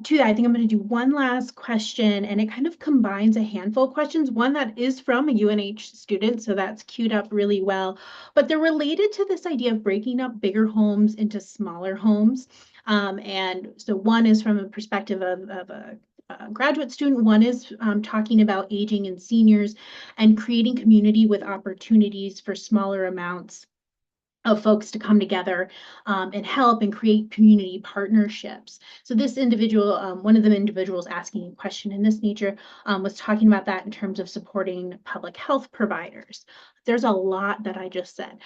to that, I think I'm going to do one last question, and it kind of combines a handful of questions. One that is from a UNH student, so that's queued up really well. But they're related to this idea of breaking up bigger homes into smaller homes. And so one is from a perspective of a graduate student. One is talking about aging and seniors and creating community with opportunities for smaller amounts of folks to come together and help and create community partnerships. So this individual, one of the individuals asking a question in this nature was talking about that in terms of supporting public health providers. There's a lot that I just said.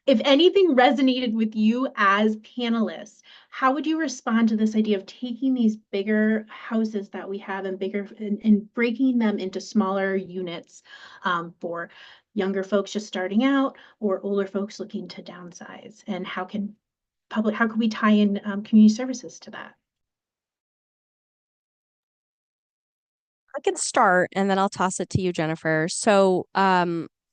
If anything resonated with you as panelists, how would you respond to this idea of taking these bigger houses that we have and breaking them into smaller units for younger folks just starting out or older folks looking to downsize? And how can we tie in community services to that? I can start and then I'll toss it to you, Jennifer. So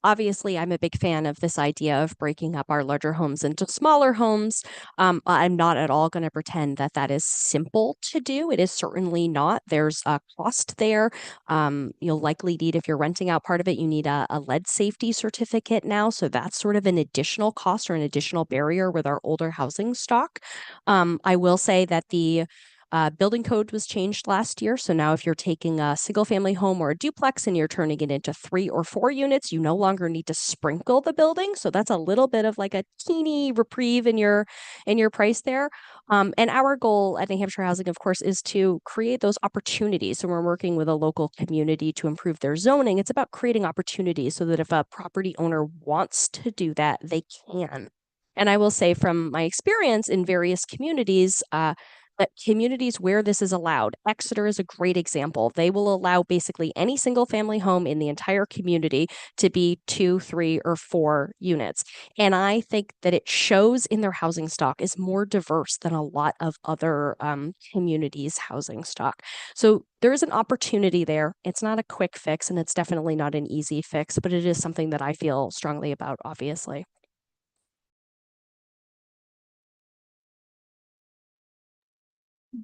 Obviously, I'm a big fan of this idea of breaking up our larger homes into smaller homes. I'm not at all going to pretend that that is simple to do. It is certainly not. There's a cost there. You'll likely need, if you're renting out part of it, you need a lead safety certificate now. So that's sort of an additional cost or an additional barrier with our older housing stock. I will say that the building code was changed last year. So now if you're taking a single family home or a duplex and you're turning it into 3 or 4 units, you no longer need to sprinkle the building. So that's a little bit of like a teeny reprieve in your price there. And our goal at New Hampshire Housing, of course, is to create those opportunities. So we're working with a local community to improve their zoning. It's about creating opportunities so that if a property owner wants to do that, they can. And I will say from my experience in various communities, that communities where this is allowed, Exeter is a great example. They will allow basically any single family home in the entire community to be 2, 3, or 4 units. And I think that it shows in their housing stock is more diverse than a lot of other communities' housing stock. So there is an opportunity there. It's not a quick fix, and it's definitely not an easy fix, but it is something that I feel strongly about, obviously.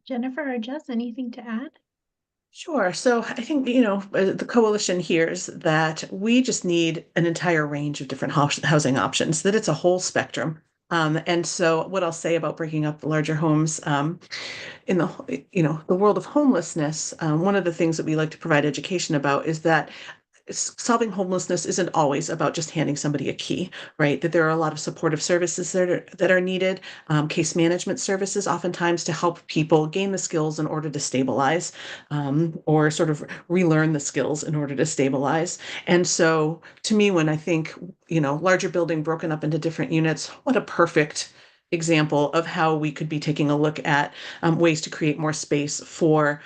Jennifer or Jess, anything to add? Sure. So I think, the coalition hears that we just need an entire range of different housing options, that it's a whole spectrum. And so what I'll say about breaking up the larger homes, in the world of homelessness, one of the things that we like to provide education about is that solving homelessness isn't always about just handing somebody a key, right? That there are a lot of supportive services that are needed, case management services, oftentimes to help people gain the skills in order to stabilize, or sort of relearn the skills in order to stabilize. And so, to me, when I think, larger building broken up into different units, what a perfect example of how we could be taking a look at ways to create more space for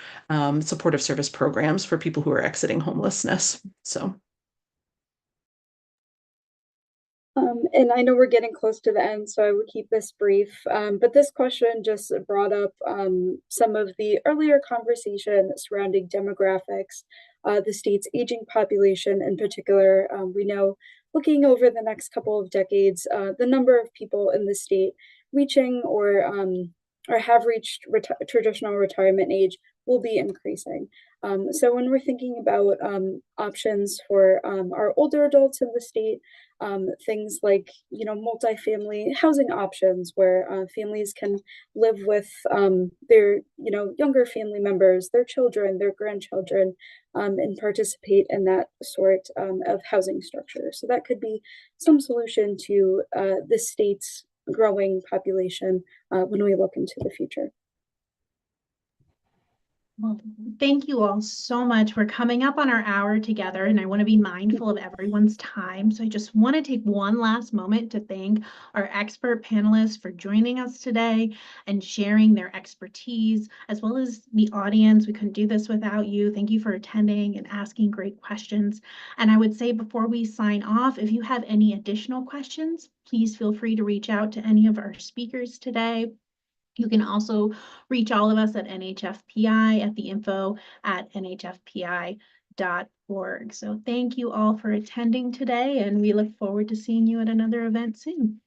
supportive service programs for people who are exiting homelessness. So. And I know we're getting close to the end, so I will keep this brief. But this question just brought up some of the earlier conversation surrounding demographics, the state's aging population in particular. We know looking over the next couple of decades, the number of people in the state reaching or have reached traditional retirement age will be increasing. So when we're thinking about options for our older adults in the state, things like multifamily housing options where families can live with their younger family members, their children, their grandchildren, and participate in that sort of housing structure. So that could be some solution to the state's growing population when we look into the future. Well, thank you all so much. We're coming up on our hour together, and I want to be mindful of everyone's time. So I just want to take one last moment to thank our expert panelists for joining us today and sharing their expertise, as well as the audience. We couldn't do this without you. Thank you for attending and asking great questions. And I would say before we sign off, if you have any additional questions, please feel free to reach out to any of our speakers today. You can also reach all of us at NHFPI at the info@nhfpi.org. So thank you all for attending today, and we look forward to seeing you at another event soon.